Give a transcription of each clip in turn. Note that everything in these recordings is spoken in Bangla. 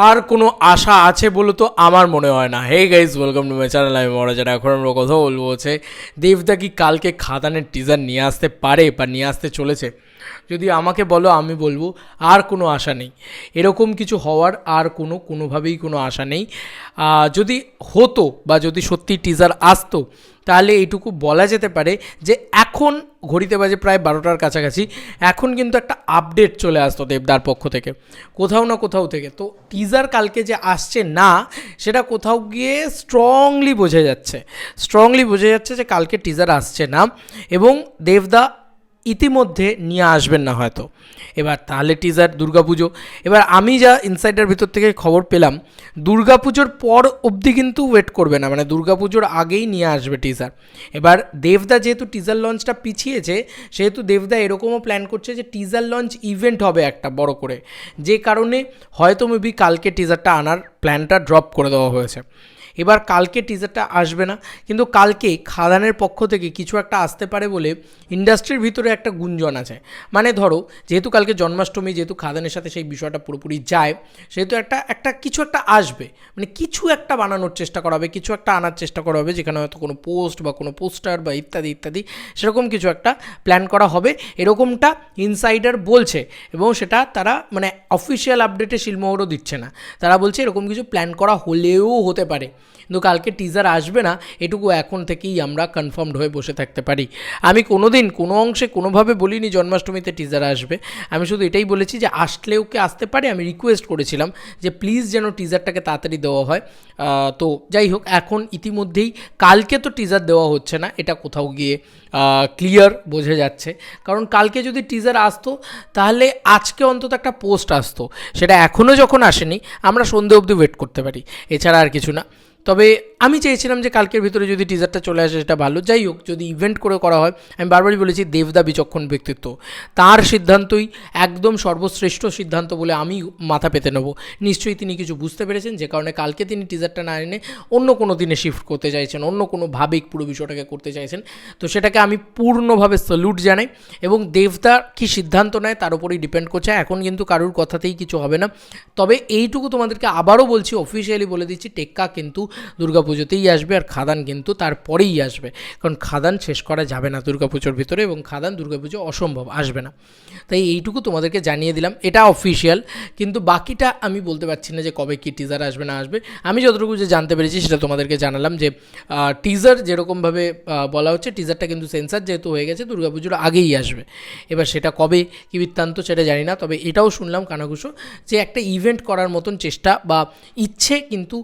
আর কোনো আশা আছে বলে তো আমার মনে হয় না। Hey guys, welcome to my channel. আমি মহারাজা। এখন আমরা কথা বলবো হচ্ছে দেবদা কি কালকে খাদানের টিজার নিয়ে আসতে পারে বা নিয়ে আসতে চলেছে। যদি আমাকে বলো, আমি বলবো আর কোনো আশা নেই, এরকম কিছু হওয়ার আর কোনোভাবেই কোনো আশা নেই। যদি হতো বা যদি সত্যি টিজার আসতো তাহলে এইটুকু বলা যেতে পারে যে এখন ঘড়িতে বাজে প্রায় 12টার কাছাকাছি, এখন কিন্তু একটা আপডেট চলে আসতো দেবদার পক্ষ থেকে কোথাও না কোথাও থেকে। তো টিজার কালকে যে আসছে না, সেটা কোথাও গিয়ে স্ট্রংলি বোঝা যাচ্ছে যে কালকে টিজার আসছে না এবং দেবদা ইতিমধ্যে নিয়ে আসবেন না হয়তো। এবার তাহলে টিজার দুর্গাপুজো। এবার আমি যা ইনসাইডার ভিতর থেকে খবর পেলাম, দুর্গাপুজোর পর অবধি কিন্তু ওয়েট করবে না, মানে দুর্গাপুজোর আগেই নিয়ে আসবে টিজার। এবার দেবদা যেহেতু টিজার লঞ্চটা পিছিয়েছে, সেহেতু দেবদা এরকমও প্ল্যান করছে যে টিজার লঞ্চ ইভেন্ট হবে একটা বড় করে, যে কারণে হয়তো মেবি কালকে টিজারটা আনার প্ল্যানটা ড্রপ করে দেওয়া হয়েছে। এবার কালকে টিজারটা আসবে না, কিন্তু কালকে খাদানের পক্ষ থেকে কিছু একটা আসতে পারে বলে ইন্ডাস্ট্রির ভিতরে একটা গুঞ্জন আছে। মানে ধরো, যেহেতু কালকে জন্মাষ্টমী, যেহেতু খাদানের সাথে সেই বিষয়টা পুরোপুরি যায়, সেহেতু একটা কিছু একটা আসবে, মানে কিছু একটা বানানোর চেষ্টা করা হবে, কিছু একটা আনার চেষ্টা করা হবে, যেখানে হয়তো কোনো পোস্ট বা কোনো পোস্টার বা ইত্যাদি ইত্যাদি সেরকম কিছু একটা প্ল্যান করা হবে, এরকমটা ইনসাইডার বলছে। এবং সেটা তারা মানে অফিসিয়াল আপডেটে শিলমোহরও দিচ্ছে না, তারা বলছে এরকম কিছু প্ল্যান করা হলেও হতে পারে, কিন্তু কালকে টিজার আসবে না এটুকু এখন থেকেই আমরা কনফার্মড হয়ে বসে থাকতে পারি। আমি কোনো দিন কোনো অংশে কোনোভাবে বলিনি জন্মাষ্টমীতে টিজার আসবে, আমি শুধু এটাই বলেছি যে আসলেও কি আসতে পারে। আমি রিকোয়েস্ট করেছিলাম যে প্লিজ যেন টিজারটাকে তাড়াতাড়ি দেওয়া হয়। তো যাই হোক, এখন ইতিমধ্যেই কালকে তো টিজার দেওয়া হচ্ছে না, এটা কোথাও গিয়ে ক্লিয়ার বোঝা যাচ্ছে। কারণ কালকে যদি টিজার আসতো তাহলে আজকে অন্তত একটা পোস্ট আসতো, সেটা এখনও যখন আসেনি আমরা সন্ধে অবধি ওয়েট করতে পারি, এছাড়া আর কিছু না। তবে আমি চেয়েছিলাম যে কালকের ভিতরে যদি টিজারটা চলে আসে সেটা ভালো। যাই হোক, যদি ইভেন্ট করে করা হয়, আমি বারবারই বলেছি দেবদা বিচক্ষণ ব্যক্তিত্ব, তার সিদ্ধান্তই একদম সর্বশ্রেষ্ঠ সিদ্ধান্ত বলে আমি মাথা পেতে নেব। নিশ্চয়ই তিনি কিছু বুঝতে পেরেছেন, যে কারণে কালকে তিনি টিজারটা না এনে অন্য কোনো দিনে শিফট করতে চাইছেন, অন্য কোনোভাবেই পুরো বিষয়টাকে করতে চাইছেন। তো সেটাকে আমি পূর্ণভাবে স্যালুট জানাই। এবং দেবদা কী সিদ্ধান্ত নেয় তার উপরেই ডিপেন্ড করছে, এখন কিন্তু কারুর কথাতেই কিছু হবে না। তবে এইটুকু তোমাদেরকে আবারও বলছি, অফিসিয়ালি বলে দিচ্ছি, টেক্কা কিন্তু দুর্গাপুজোতেই আসবে, আর খাদান কিন্তু তারপরেই আসবে, কারণ খাদান শেষ করা যাবে না দুর্গাপুজোর ভিতরে, এবং খাদান দুর্গাপুজো অসম্ভব আসবে না। তাই এইটুকু তোমাদেরকে জানিয়ে দিলাম, এটা অফিসিয়াল। কিন্তু বাকিটা আমি বলতে পারছি না যে কবে কী টিজার আসবে না আসবে। আমি যতটুকু যে জানতে পেরেছি সেটা তোমাদেরকে জানালাম, যে টিজার যেরকমভাবে বলা হচ্ছে, টিজারটা কিন্তু সেন্সার যেহেতু হয়ে গেছে, দুর্গাপুজোর আগেই আসবে। এবার সেটা কবে কী বৃত্তান্ত সেটা জানি না, তবে এটাও শুনলাম কানাঘুষো যে একটা ইভেন্ট করার মতন চেষ্টা বা ইচ্ছে কিন্তু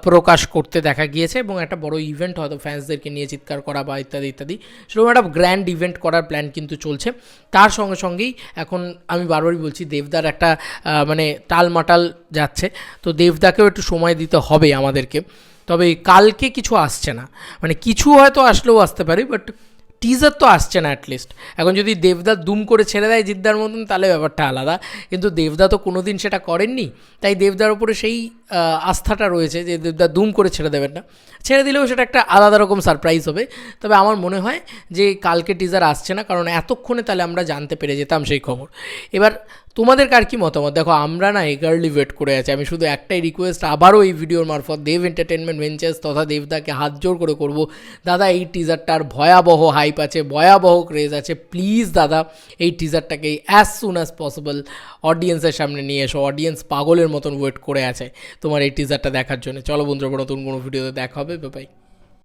প্রকাশ করতে দেখা গিয়েছে, এবং একটা বড় ইভেন্ট হয়তো ফ্যান্সদেরকে নিয়ে চিৎকার করা বা ইত্যাদি ইত্যাদি, সেরকম একটা গ্র্যান্ড ইভেন্ট করার প্ল্যান কিন্তু চলছে। তার সঙ্গে সঙ্গেই এখন আমি বারবারই বলছি, দেবদার একটা মানে টালমাটাল যাচ্ছে, তো দেবদাকেও একটু সময় দিতে হবে আমাদেরকে। তবে কালকে কিছু আসছে না, মানে কিছু হয়তো আসলেও আসতে পারে, বাট টিজার তো আসছে না অ্যাটলিস্ট। এখন যদি দেবদা দুম করে ছেড়ে দেয় জিদ্দার মতন, তাহলে ব্যাপারটা আলাদা, কিন্তু দেবদা তো কোনো দিন সেটা করেননি, তাই দেবদার উপরে সেই আস্থাটা রয়েছে যে দেবদা দুম করে ছেড়ে দেবেন না। ছেড়ে দিলেও সেটা একটা আলাদা রকম সারপ্রাইজ হবে। তবে আমার মনে হয় যে কালকে টিজার আসছে না, কারণ এতক্ষণে তাহলে আমরা জানতে পেরে যেতাম সেই খবর। এবার তোমাদের কার কী মতামত? দেখো, আমরা না এগারলি ওয়েট করে আছি। আমি শুধু একটাই রিকোয়েস্ট আবারও এই ভিডিওর মারফত দেব এন্টারটেনমেন্ট ভেঞ্চার্স তথা দেবদাকে হাত জোর করে করব, দাদা এই টিজারটার ভয়াবহ হাইপ আছে, ভয়াবহ ক্রেজ আছে, প্লিজ দাদা এই টিজারটাকে অ্যাজ সুন অ্যাজ পসিবল অডিয়েন্সের সামনে নিয়ে এসো। অডিয়েন্স পাগলের মতন ওয়েট করে আছে তোমার এই টিজারটা দেখার জন্য। চলো বন্ধুরা, নতুন কোনো ভিডিওতে দেখা হবে, বাই।